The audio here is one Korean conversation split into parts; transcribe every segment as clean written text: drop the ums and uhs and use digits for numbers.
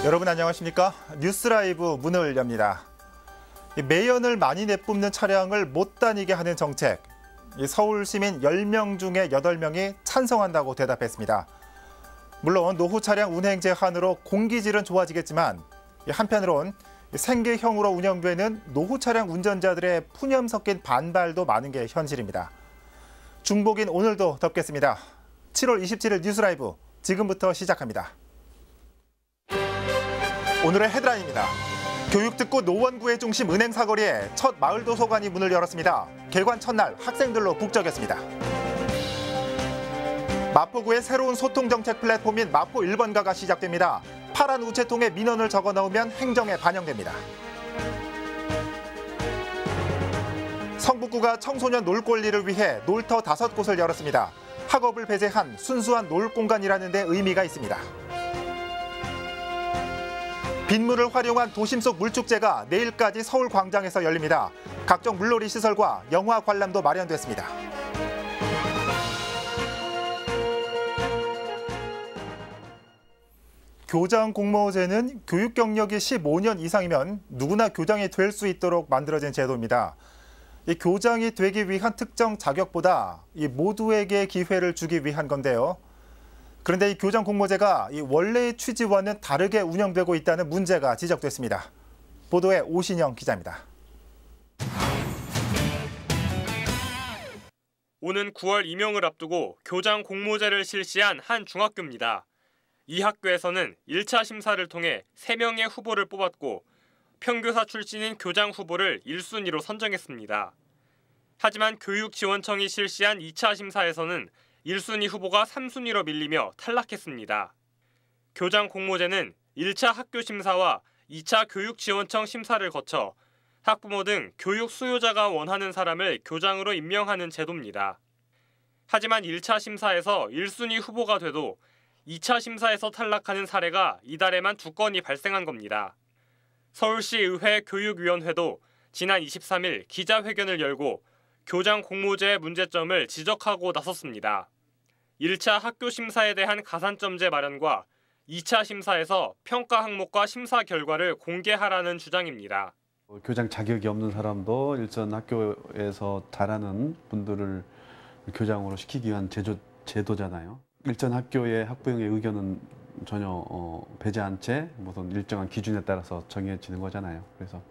여러분 안녕하십니까? 뉴스라이브 문을 엽니다. 매연을 많이 내뿜는 차량을 못 다니게 하는 정책. 서울 시민 10명 중에 8명이 찬성한다고 대답했습니다. 물론 노후 차량 운행 제한으로 공기질은 좋아지겠지만 한편으론 생계형으로 운영되는 노후 차량 운전자들의 푸념 섞인 반발도 많은 게 현실입니다. 중복인 오늘도 덮겠습니다. 7월 27일 뉴스라이브 지금부터 시작합니다. 오늘의 헤드라인입니다. 교육특구 노원구의 중심 은행 사거리에 첫 마을도서관이 문을 열었습니다. 개관 첫날 학생들로 북적였습니다. 마포구의 새로운 소통정책 플랫폼인 마포 1번가가 시작됩니다. 파란 우체통에 민원을 적어 넣으면 행정에 반영됩니다. 성북구가 청소년 놀 권리를 위해 놀터 5곳을 열었습니다. 학업을 배제한 순수한 놀 공간이라는 데 의미가 있습니다. 빗물을 활용한 도심 속 물축제가 내일까지 서울 광장에서 열립니다. 각종 물놀이 시설과 영화 관람도 마련됐습니다. 교장 공모제는 교육 경력이 15년 이상이면 누구나 교장이 될 수 있도록 만들어진 제도입니다. 이 교장이 되기 위한 특정 자격보다 이 모두에게 기회를 주기 위한 건데요. 그런데 이 교장 공모제가 이 원래의 취지와는 다르게 운영되고 있다는 문제가 지적됐습니다. 보도에 오신영 기자입니다. 오는 9월 임용을 앞두고 교장 공모제를 실시한 한 중학교입니다. 이 학교에서는 1차 심사를 통해 3명의 후보를 뽑았고 평교사 출신인 교장 후보를 1순위로 선정했습니다. 하지만 교육지원청이 실시한 2차 심사에서는 1순위 후보가 3순위로 밀리며 탈락했습니다. 교장 공모제는 1차 학교 심사와 2차 교육지원청 심사를 거쳐 학부모 등 교육 수요자가 원하는 사람을 교장으로 임명하는 제도입니다. 하지만 1차 심사에서 1순위 후보가 돼도 2차 심사에서 탈락하는 사례가 이달에만 2건이 발생한 겁니다. 서울시의회 교육위원회도 지난 23일 기자회견을 열고 교장 공모제의 문제점을 지적하고 나섰습니다. 1차 학교 심사에 대한 가산점제 마련과 2차 심사에서 평가 항목과 심사 결과를 공개하라는 주장입니다. 교장 자격이 없는 사람도 일선 학교에서 잘하는 분들을 교장으로 시키기 위한 제도잖아요. 일선 학교의 학부형의 의견은 전혀 배제한 채 무슨 일정한 기준에 따라서 정해지는 거잖아요. 그래서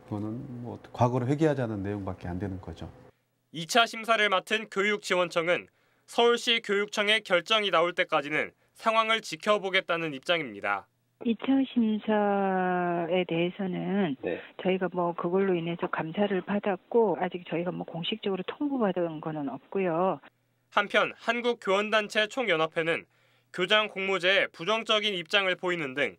그거는 뭐 과거를 회귀하자는 내용밖에 안 되는 거죠. 2차 심사를 맡은 교육지원청은 서울시 교육청의 결정이 나올 때까지는 상황을 지켜보겠다는 입장입니다. 2차 심사에 대해서는 저희가 그걸로 인해서 감사를 받았고 아직 저희가 공식적으로 통보받은 거는 없고요. 한편 한국교원단체 총연합회는 교장 공모제에 부정적인 입장을 보이는 등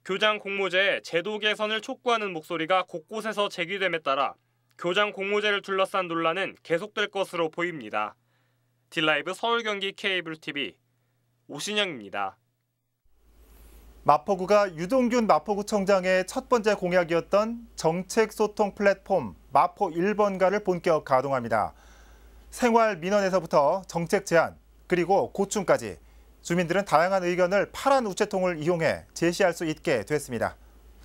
교장 공모제의 제도 개선을 촉구하는 목소리가 곳곳에서 제기됨에 따라 교장 공모제를 둘러싼 논란은 계속될 것으로 보입니다. 딜라이브 서울 경기 케이블 TV 오신영입니다. 마포구가 유동균 마포구청장의 첫 번째 공약이었던 정책 소통 플랫폼 마포 1번가를 본격 가동합니다. 생활 민원에서부터 정책 제안 그리고 고충까지 주민들은 다양한 의견을 파란 우체통을 이용해 제시할 수 있게 됐습니다.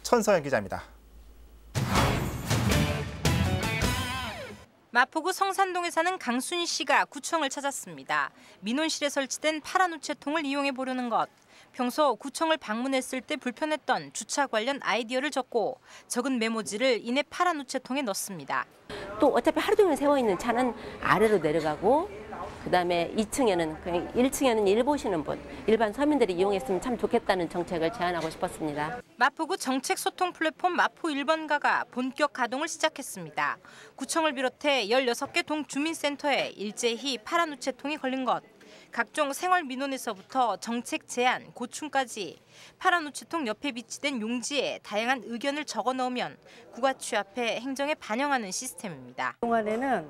천서연 기자입니다. 마포구 성산동에 사는 강순희 씨가 구청을 찾았습니다. 민원실에 설치된 파란 우체통을 이용해 보려는 것. 평소 구청을 방문했을 때 불편했던 주차 관련 아이디어를 적고 적은 메모지를 이내 파란 우체통에 넣습니다. 또 어차피 하루 종일 세워있는 차는 아래로 내려가고 그다음에 2층에는 그냥 1층에는 일 보시는 분, 일반 서민들이 이용했으면 참 좋겠다는 정책을 제안하고 싶었습니다. 마포구 정책 소통 플랫폼 마포 1번가가 본격 가동을 시작했습니다. 구청을 비롯해 16개 동주민센터에 일제히 파란 우체통이 걸린 것. 각종 생활 민원에서부터 정책 제안, 고충까지 파란 우체통 옆에 비치된 용지에 다양한 의견을 적어 넣으면 구가 취합해 행정에 반영하는 시스템입니다. 동안에는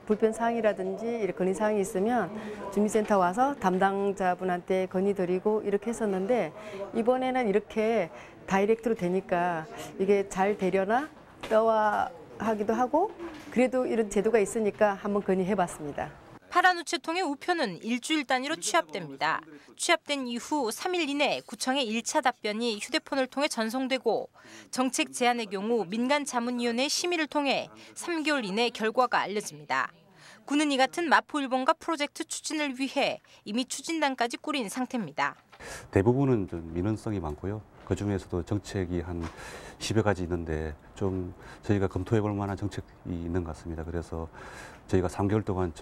불편사항이라든지 이렇게 건의사항이 있으면 주민센터 와서 담당자분한테 건의드리고 이렇게 했었는데 이번에는 이렇게 다이렉트로 되니까 이게 잘 되려나 떠와 하기도 하고 그래도 이런 제도가 있으니까 한번 건의해봤습니다. 파란 우체통의 우표는 일주일 단위로 취합됩니다. 취합된 이후 3일 이내 구청의 1차 답변이 휴대폰을 통해 전송되고 정책 제안의 경우 민간자문위원회 심의를 통해 3개월 이내 결과가 알려집니다. 구는 이 같은 마포 1번가 프로젝트 추진을 위해 이미 추진단까지 꾸린 상태입니다. 대부분은 좀 민원성이 많고요. 그중에서도 정책이 한 10여 가지 있는데 좀 저희가 검토해 볼 만한 정책이 있는 것 같습니다. 그래서 저희가 3개월 동안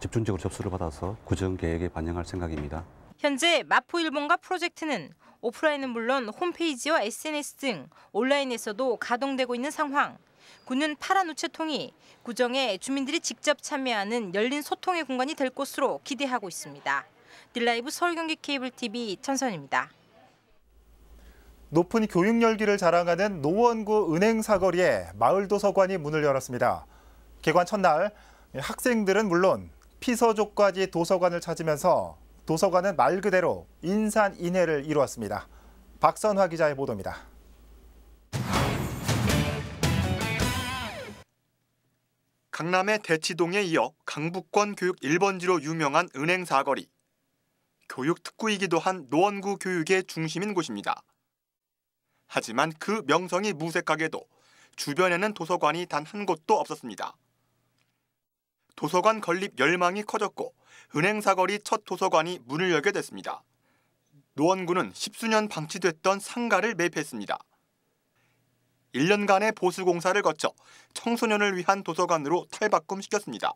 집중적으로 접수를 받아서 구정 계획에 반영할 생각입니다. 현재 마포 1번가 프로젝트는 오프라인은 물론 홈페이지와 SNS 등 온라인에서도 가동되고 있는 상황. 구는 파란 우체통이 구정에 주민들이 직접 참여하는 열린 소통의 공간이 될 것으로 기대하고 있습니다. 딜라이브 서울경기 케이블 TV 천선입니다. 높은 교육 열기를 자랑하는 노원구 은행 사거리에 마을 도서관이 문을 열었습니다. 개관 첫날 학생들은 물론 피서족까지 도서관을 찾으면서 도서관은 말 그대로 인산인해를 이루었습니다. 박선화 기자의 보도입니다. 강남의 대치동에 이어 강북권 교육 1번지로 유명한 은행 사거리. 교육 특구이기도 한 노원구 교육의 중심인 곳입니다. 하지만 그 명성이 무색하게도 주변에는 도서관이 단 한 곳도 없었습니다. 도서관 건립 열망이 커졌고 은행 사거리 첫 도서관이 문을 열게 됐습니다. 노원구는 10수년 방치됐던 상가를 매입했습니다. 1년간의 보수공사를 거쳐 청소년을 위한 도서관으로 탈바꿈시켰습니다.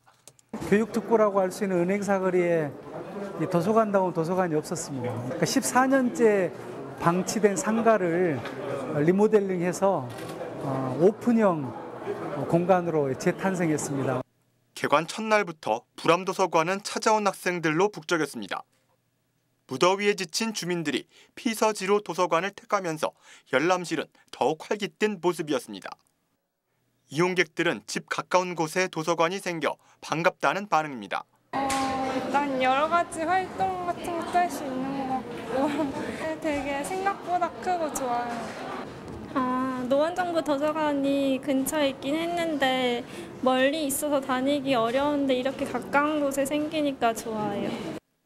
교육특구라고 할 수 있는 은행 사거리에 도서관다운 도서관이 없었습니다. 그러니까 14년째 방치된 상가를 리모델링해서 오픈형 공간으로 재탄생했습니다. 개관 첫날부터 불암도서관은 찾아온 학생들로 북적였습니다. 무더위에 지친 주민들이 피서지로 도서관을 택하면서 열람실은 더욱 활기뜬 모습이었습니다. 이용객들은 집 가까운 곳에 도서관이 생겨 반갑다는 반응입니다. 일단 여러 가지 활동 같은 것도 할 수 있는 것 같고 되게 생각보다 크고 좋아요. 노원정부 도서관이 근처에 있긴 했는데 멀리 있어서 다니기 어려운데 이렇게 가까운 곳에 생기니까 좋아요.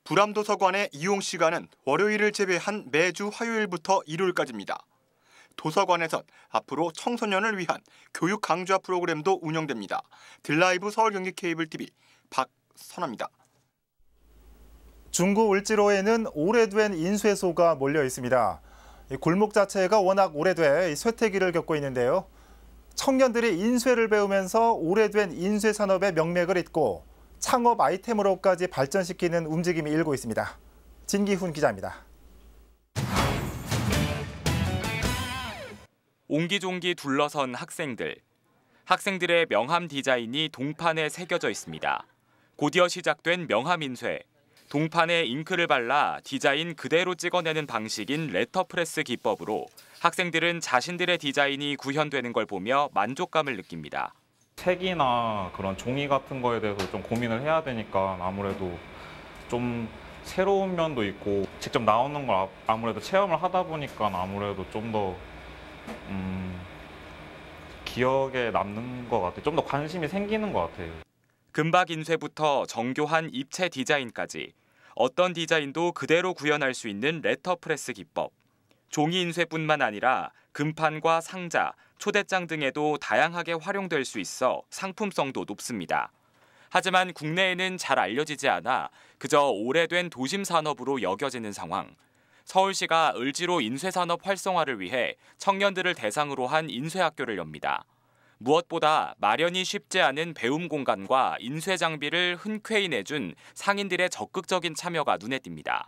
불암도서관의 이용 시간은 월요일을 제외한 매주 화요일부터 일요일까지입니다. 도서관에선 앞으로 청소년을 위한 교육 강좌 프로그램도 운영됩니다. 딜라이브 서울경기 케이블 TV 박선아입니다. 중구 을지로에는 오래된 인쇄소가 몰려 있습니다. 골목 자체가 워낙 오래돼 쇠퇴기를 겪고 있는데요. 청년들이 인쇄를 배우면서 오래된 인쇄 산업의 명맥을 잇고 창업 아이템으로까지 발전시키는 움직임이 일고 있습니다. 진기훈 기자입니다. 옹기종기 둘러선 학생들. 학생들의 명함 디자인이 동판에 새겨져 있습니다. 곧이어 시작된 명함 인쇄. 동판에 잉크를 발라 디자인 그대로 찍어내는 방식인 레터프레스 기법으로 학생들은 자신들의 디자인이 구현되는 걸 보며 만족감을 느낍니다. 색이나 그런 종이 같은 거에 대해서 좀 고민을 해야 되니까 아무래도 좀 새로운 면도 있고 직접 나오는 걸 아무래도 체험을 하다 보니까 아무래도 좀 더 기억에 남는 것 같아요. 좀 더 관심이 생기는 것 같아요. 금박 인쇄부터 정교한 입체 디자인까지 어떤 디자인도 그대로 구현할 수 있는 레터프레스 기법. 종이 인쇄뿐만 아니라 금판과 상자, 초대장 등에도 다양하게 활용될 수 있어 상품성도 높습니다. 하지만 국내에는 잘 알려지지 않아 그저 오래된 도심 산업으로 여겨지는 상황. 서울시가 을지로 인쇄산업 활성화를 위해 청년들을 대상으로 한 인쇄학교를 엽니다. 무엇보다 마련이 쉽지 않은 배움 공간과 인쇄 장비를 흔쾌히 내준 상인들의 적극적인 참여가 눈에 띕니다.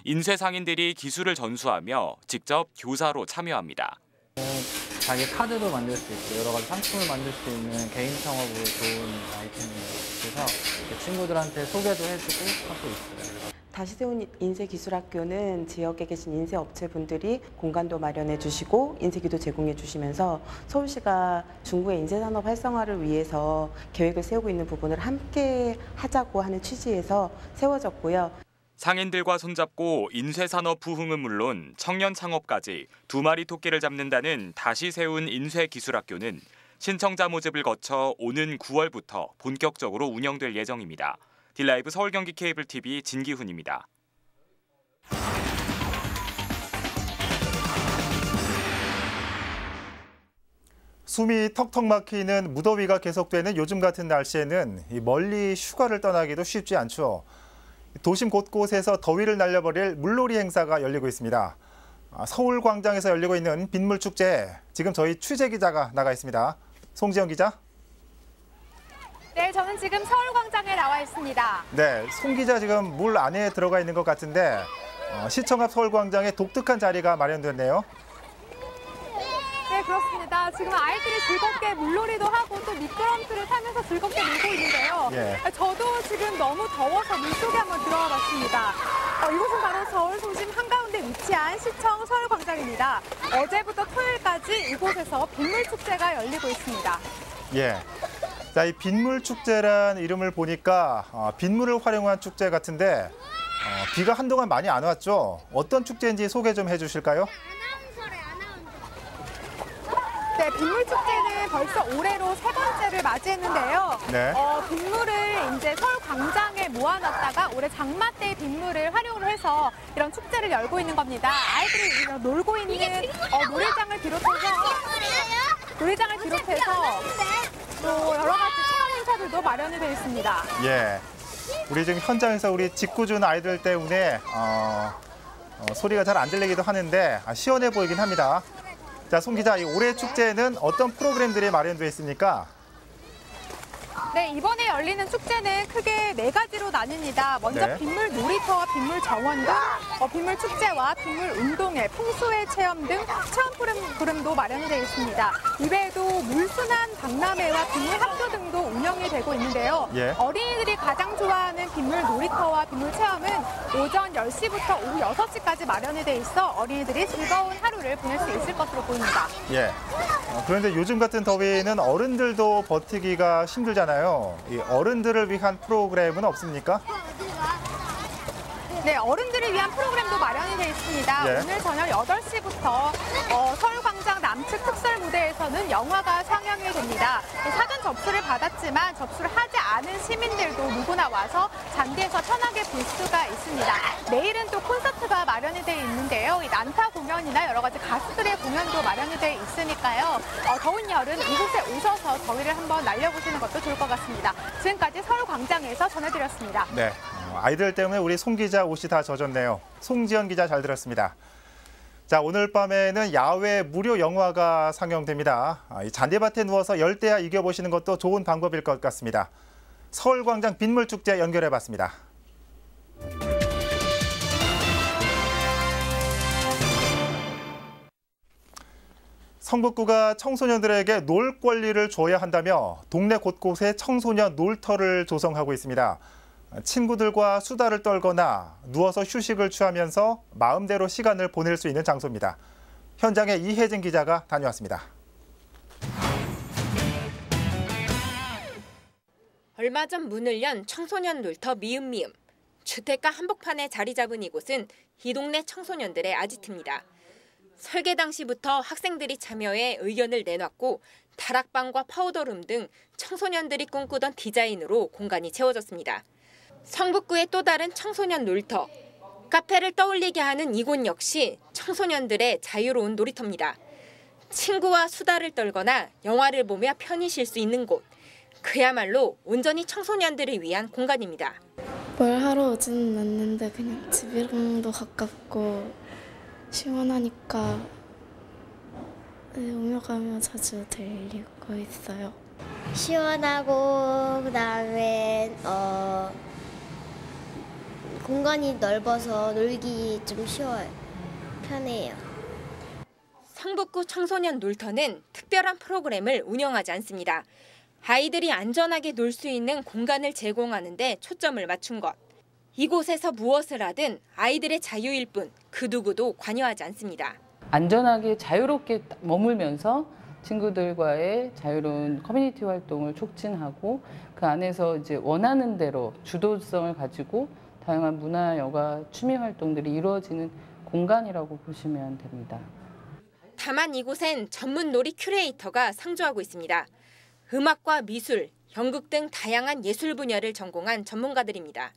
인쇄 상인들이 기술을 전수하며 직접 교사로 참여합니다. 자기 카드도 만들 수 있고 여러 가지 상품을 만들 수 있는 개인 창업으로 좋은 아이템이에요. 그래서 친구들한테 소개도 해주고 하고 있어요. 다시 세운 인쇄기술학교는 지역에 계신 인쇄업체분들이 공간도 마련해 주시고 인쇄기도 제공해 주시면서 서울시가 중구의 인쇄산업 활성화를 위해서 계획을 세우고 있는 부분을 함께 하자고 하는 취지에서 세워졌고요. 상인들과 손잡고 인쇄산업 부흥은 물론 청년 창업까지 두 마리 토끼를 잡는다는 다시 세운 인쇄기술학교는 신청자 모집을 거쳐 오는 9월부터 본격적으로 운영될 예정입니다. 딜라이브 서울 경기 케이블 TV 진기훈입니다. 숨이 턱턱 막히는 무더위가 계속되는 요즘 같은 날씨에는 멀리 휴가를 떠나기도 쉽지 않죠. 도심 곳곳에서 더위를 날려버릴 물놀이 행사가 열리고 있습니다. 서울 광장에서 열리고 있는 빗물축제, 지금 저희 취재 기자가 나가 있습니다. 송지영 기자. 네, 저는 지금 서울 광장에 나와 있습니다. 네, 송 기자 지금 물 안에 들어가 있는 것 같은데 시청 앞 서울 광장에 독특한 자리가 마련됐네요. 네, 그렇습니다. 지금 아이들이 즐겁게 물놀이도 하고 또 미끄럼틀을 타면서 즐겁게 놀고 있는데요. 예. 저도 지금 너무 더워서 물속에 한번 들어가 봤습니다. 이곳은 바로 서울 중심 한가운데 위치한 시청 서울광장입니다. 어제부터 토요일까지 이곳에서 빗물축제가 열리고 있습니다. 예. 자, 이 빗물축제란 이름을 보니까 빗물을 활용한 축제 같은데 비가 한동안 많이 안 왔죠? 어떤 축제인지 소개 좀 해주실까요? 네, 빗물축제는 벌써 올해로 3번째를 맞이했는데요. 네. 빗물을 이제 서울 광장에 모아놨다가 올해 장마 때 빗물을 활용을 해서 이런 축제를 열고 있는 겁니다. 아이들이 놀고 있는 놀이장을 비롯해서 또 여러 가지 체험 행사들도 마련이 되어 있습니다. 예. 우리 지금 현장에서 우리 직구준 아이들 때문에 소리가 잘 안 들리기도 하는데 시원해 보이긴 합니다. 자, 송 기자, 이 올해 축제에는 어떤 프로그램들이 마련되어 있습니까? 네, 이번에 열리는 축제는 크게 4가지로 나뉩니다. 먼저 네. 빗물 놀이터와 빗물 정원 등 빗물 축제와 빗물 운동회, 풍수회 체험 등 체험 프로그램도 마련이 되어 있습니다. 이외에도 물순환 박람회와 빗물 학교 등도 운영이 되고 있는데요. 예. 어린이들이 가장 좋아하는 빗물 놀이터와 빗물 체험은 오전 10시부터 오후 6시까지 마련이 돼 있어 어린이들이 즐거운 하루를 보낼 수 있을 것으로 보입니다. 예. 그런데 요즘 같은 더위는 어른들도 버티기가 힘들잖아요. 이 어른들을 위한 프로그램은 없습니까? 네, 어른들을 위한 프로그램도 마련이 되어 있습니다. 예. 오늘 저녁 8시부터 서울광장 남측 특설 무대에서는 영화가 상영이 됩니다. 사전 접수를 받았지만 접수를 하지 않은 시민들도 누구나 와서 잔디에서 편하게 볼 수가 있습니다. 내일은 또 콘서트가 마련이 되어 있는데요. 이 난타 공연이나 여러 가지 가수들의 공연도 마련이 되어 있으니까요. 더운 여름 이곳에 오셔서 더위를 한번 날려보시는 것도 좋을 것 같습니다. 지금까지 서울광장에서 전해드렸습니다. 네. 아이들 때문에 우리 송 기자 옷이 다 젖었네요. 송지연 기자 잘 들었습니다. 자, 오늘 밤에는 야외 무료 영화가 상영됩니다. 이 잔디밭에 누워서 열대야 이겨보시는 것도 좋은 방법일 것 같습니다. 서울광장 빗물축제 연결해봤습니다. 성북구가 청소년들에게 놀 권리를 줘야 한다며 동네 곳곳에 청소년 놀터를 조성하고 있습니다. 친구들과 수다를 떨거나 누워서 휴식을 취하면서 마음대로 시간을 보낼 수 있는 장소입니다. 현장에 이혜진 기자가 다녀왔습니다. 얼마 전 문을 연 청소년 놀터 미음미음. 주택가 한복판에 자리 잡은 이곳은 이 동네 청소년들의 아지트입니다. 설계 당시부터 학생들이 참여해 의견을 내놨고 다락방과 파우더룸 등 청소년들이 꿈꾸던 디자인으로 공간이 채워졌습니다. 성북구의 또 다른 청소년 놀터. 카페를 떠올리게 하는 이곳 역시 청소년들의 자유로운 놀이터입니다. 친구와 수다를 떨거나 영화를 보며 편히 쉴 수 있는 곳. 그야말로 온전히 청소년들을 위한 공간입니다. 뭘 하러 오지는 않는데 그냥 집이랑도 가깝고 시원하니까 오며 가며 자주 들리고 있어요. 시원하고 그다음에 공간이 넓어서 놀기 좀 쉬워요. 편해요. 성북구 청소년 놀터는 특별한 프로그램을 운영하지 않습니다. 아이들이 안전하게 놀 수 있는 공간을 제공하는 데 초점을 맞춘 것. 이곳에서 무엇을 하든 아이들의 자유일 뿐 그 누구도 관여하지 않습니다. 안전하게 자유롭게 머물면서 친구들과의 자유로운 커뮤니티 활동을 촉진하고 그 안에서 이제 원하는 대로 주도성을 가지고 다양한 문화, 여가, 취미 활동들이 이루어지는 공간이라고 보시면 됩니다. 다만 이곳엔 전문 놀이 큐레이터가 상주하고 있습니다. 음악과 미술, 연극 등 다양한 예술 분야를 전공한 전문가들입니다.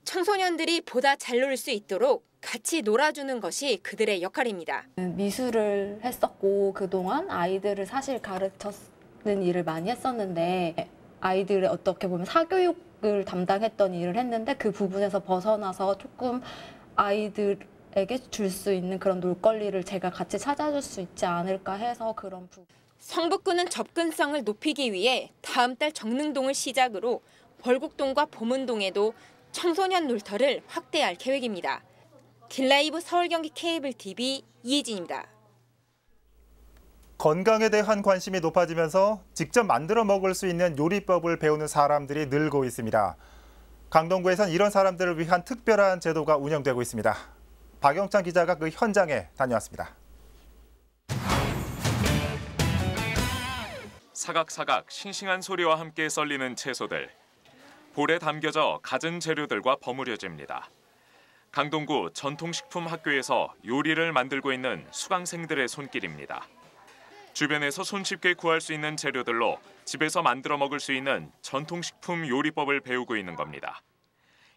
청소년들이 보다 잘 놀 수 있도록 같이 놀아주는 것이 그들의 역할입니다. 미술을 했었고 그동안 아이들을 사실 가르쳤는 일을 많이 했었는데 아이들의 어떻게 보면 사교육을 담당했던 일을 했는데 그 부분에서 벗어나서 조금 아이들에게 줄 수 있는 그런 놀거리를 제가 같이 찾아줄 수 있지 않을까 해서 그런 부분. 성북구는 접근성을 높이기 위해 다음 달 정릉동을 시작으로 벌곡동과 보문동에도 청소년 놀터를 확대할 계획입니다. 딜라이브 서울경기 케이블 TV 이혜진입니다. 건강에 대한 관심이 높아지면서 직접 만들어 먹을 수 있는 요리법을 배우는 사람들이 늘고 있습니다. 강동구에선 이런 사람들을 위한 특별한 제도가 운영되고 있습니다. 박영찬 기자가 그 현장에 다녀왔습니다. 사각사각 싱싱한 소리와 함께 썰리는 채소들. 볼에 담겨져 갖은 재료들과 버무려집니다. 강동구 전통식품학교에서 요리를 만들고 있는 수강생들의 손길입니다. 주변에서 손쉽게 구할 수 있는 재료들로 집에서 만들어 먹을 수 있는 전통식품 요리법을 배우고 있는 겁니다.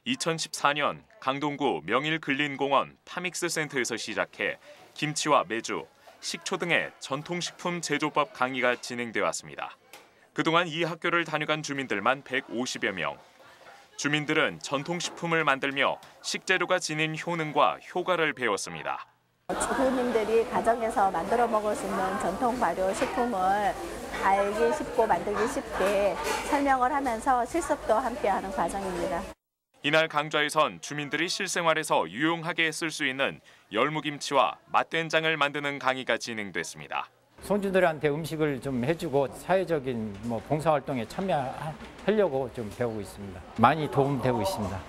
2014년 강동구 명일근린공원 파믹스 센터에서 시작해 김치와 메주, 식초 등의 전통식품 제조법 강의가 진행돼 왔습니다. 그동안 이 학교를 다녀간 주민들만 150여 명. 주민들은 전통식품을 만들며 식재료가 지닌 효능과 효과를 배웠습니다. 주부님들이 가정에서 만들어 먹을 수 있는 전통 발효 식품을 알기 쉽고 만들기 쉽게 설명을 하면서 실습도 함께하는 과정입니다. 이날 강좌에선 주민들이 실생활에서 유용하게 쓸 수 있는 열무김치와 맛된장을 만드는 강의가 진행됐습니다. 손주들한테 음식을 좀 해주고 사회적인 봉사활동에 참여하려고 좀 배우고 있습니다. 많이 도움되고 있습니다.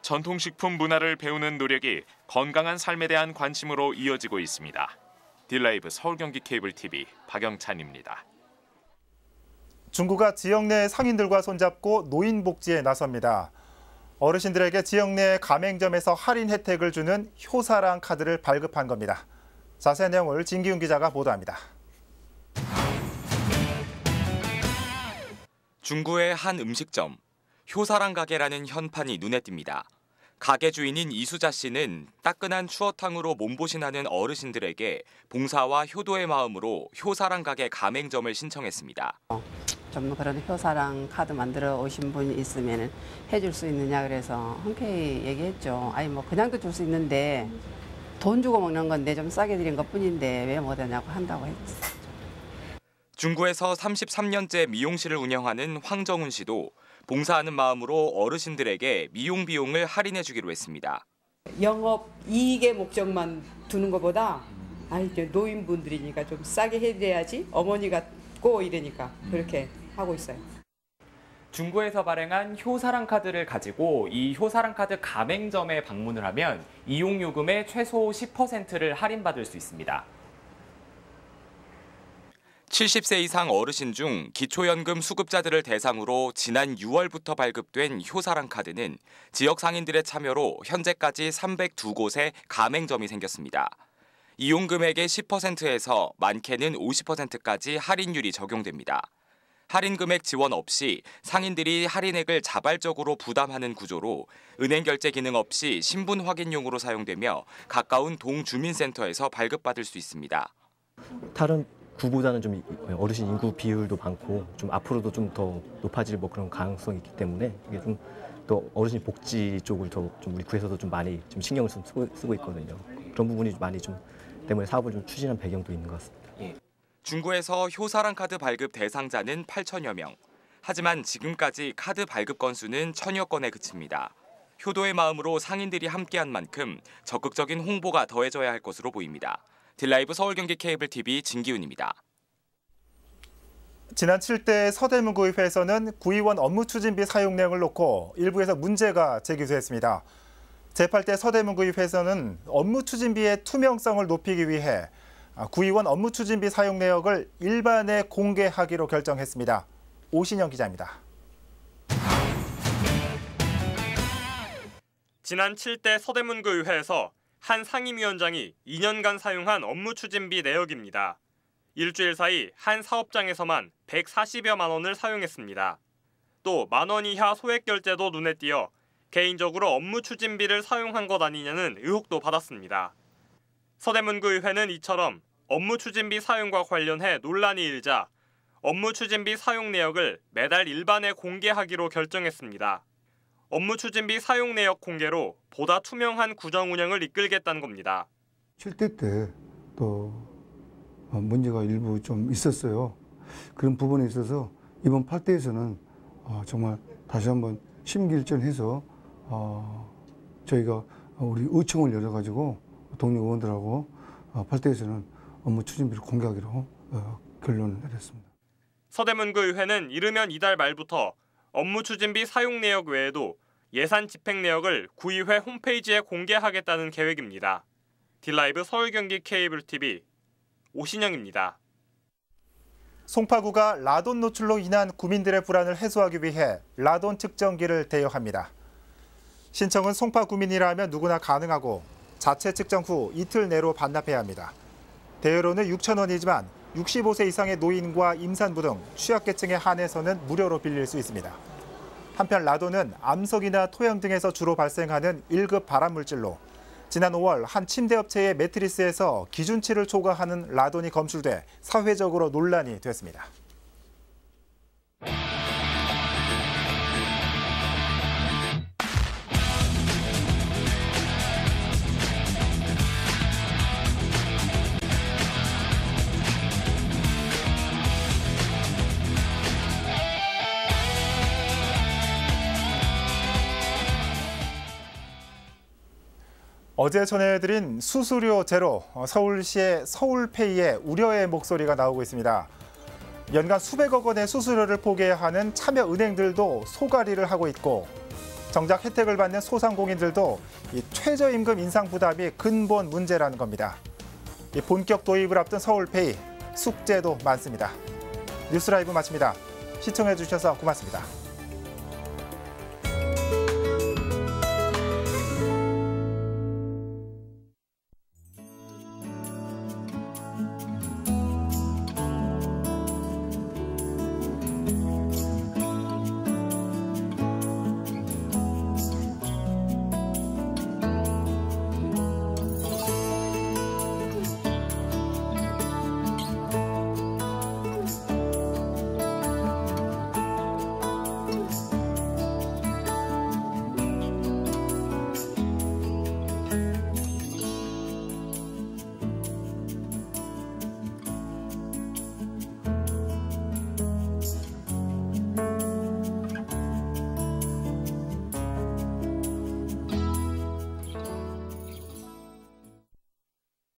전통식품 문화를 배우는 노력이 건강한 삶에 대한 관심으로 이어지고 있습니다. 딜라이브 서울경기 케이블 TV 박영찬입니다. 중구가 지역 내 상인들과 손잡고 노인 복지에 나섭니다. 어르신들에게 지역 내 가맹점에서 할인 혜택을 주는 효사랑 카드를 발급한 겁니다. 자세한 내용을 진기훈 기자가 보도합니다. 중구의 한 음식점, 효사랑 가게라는 현판이 눈에 띕니다. 가게 주인인 이수자 씨는 따끈한 추어탕으로 몸보신하는 어르신들에게 봉사와 효도의 마음으로 효사랑 가게 가맹점을 신청했습니다. 좀 그런 효사랑 카드 만들어 오신 분이 있으면 해줄 수 있느냐 그래서 흔쾌히 얘기했죠. 아니 그냥도 줄 수 있는데 돈 주고 먹는 건데 좀 싸게 드린 것뿐인데 왜 못하냐고 한다고 했어요. 중구에서 33년째 미용실을 운영하는 황정훈 씨도 봉사하는 마음으로 어르신들에게 미용 비용을 할인해 주기로 했습니다. 영업 이익의 목적만 두는 것보다 노인분들이니까 좀 싸게 해드려야지 어머니 같고 이러니까 그렇게 하고 있어요. 중구에서 발행한 효사랑 카드를 가지고 이 효사랑 카드 가맹점에 방문을 하면 이용요금의 최소 10%를 할인받을 수 있습니다. 70세 이상 어르신 중 기초연금 수급자들을 대상으로 지난 6월부터 발급된 효사랑 카드는 지역 상인들의 참여로 현재까지 302곳에 가맹점이 생겼습니다. 이용 금액의 10%에서 많게는 50%까지 할인율이 적용됩니다. 할인 금액 지원 없이 상인들이 할인액을 자발적으로 부담하는 구조로 은행 결제 기능 없이 신분 확인용으로 사용되며 가까운 동주민센터에서 발급받을 수 있습니다. 다른 구보다는 좀 어르신 인구 비율도 많고 좀 앞으로도 좀 더 높아질 그런 가능성이 있기 때문에 이게 좀 또 어르신 복지 쪽을 더 좀 우리 구에서도 좀 많이 좀 신경을 좀 쓰고 있거든요. 그런 부분이 많이 좀 때문에 사업을 좀 추진한 배경도 있는 것 같습니다. 중구에서 효사랑 카드 발급 대상자는 8천여 명. 하지만 지금까지 카드 발급 건수는 1,000여 건에 그칩니다. 효도의 마음으로 상인들이 함께한 만큼 적극적인 홍보가 더해져야 할 것으로 보입니다. 딜라이브 서울경기 케이블 TV 진기훈입니다. 지난 7대 서대문구의회에서는 구의원 업무추진비 사용 내용을 놓고 일부에서 문제가 제기됐습니다. 제8대 서대문구의회에서는 업무추진비의 투명성을 높이기 위해 구의원 업무추진비 사용 내역을 일반에 공개하기로 결정했습니다. 오신영 기자입니다. 지난 7대 서대문구의회에서 한 상임위원장이 2년간 사용한 업무추진비 내역입니다. 일주일 사이 한 사업장에서만 140여만 원을 사용했습니다. 또 10,000원 이하 소액 결제도 눈에 띄어 개인적으로 업무 추진비를 사용한 것 아니냐는 의혹도 받았습니다. 서대문구의회는 이처럼 업무 추진비 사용과 관련해 논란이 일자 업무 추진비 사용 내역을 매달 일반에 공개하기로 결정했습니다. 업무 추진비 사용 내역 공개로 보다 투명한 구정 운영을 이끌겠다는 겁니다. 7대 때 또 문제가 일부 좀 있었어요. 그런 부분에 있어서 이번 8대에서는 정말 다시 한번 심기일전해서 저희가 우리 의총을 열어가지고 동료 의원들하고 8대에서는 업무 추진비를 공개하기로 결론을 내렸습니다. 서대문구의회는 이르면 이달 말부터 업무 추진비 사용 내역 외에도 예산 집행 내역을 구의회 홈페이지에 공개하겠다는 계획입니다. 딜라이브 서울 경기 케이블 TV 오신영입니다. 송파구가 라돈 노출로 인한 구민들의 불안을 해소하기 위해 라돈 측정기를 대여합니다. 신청은 송파구민이라면 누구나 가능하고 자체 측정 후 이틀 내로 반납해야 합니다. 대여료는 6,000원이지만 65세 이상의 노인과 임산부 등 취약계층에 한해서는 무료로 빌릴 수 있습니다. 한편 라돈은 암석이나 토양 등에서 주로 발생하는 1급 발암물질로 지난 5월 한 침대업체의 매트리스에서 기준치를 초과하는 라돈이 검출돼 사회적으로 논란이 됐습니다. 어제 전해드린 수수료 제로, 서울시의 서울페이에 우려의 목소리가 나오고 있습니다. 연간 수백억 원의 수수료를 포기해야 하는 참여 은행들도 소갈이를 하고 있고 정작 혜택을 받는 소상공인들도 이 최저임금 인상 부담이 근본 문제라는 겁니다. 이 본격 도입을 앞둔 서울페이, 숙제도 많습니다. 뉴스라이브 마칩니다. 시청해주셔서 고맙습니다.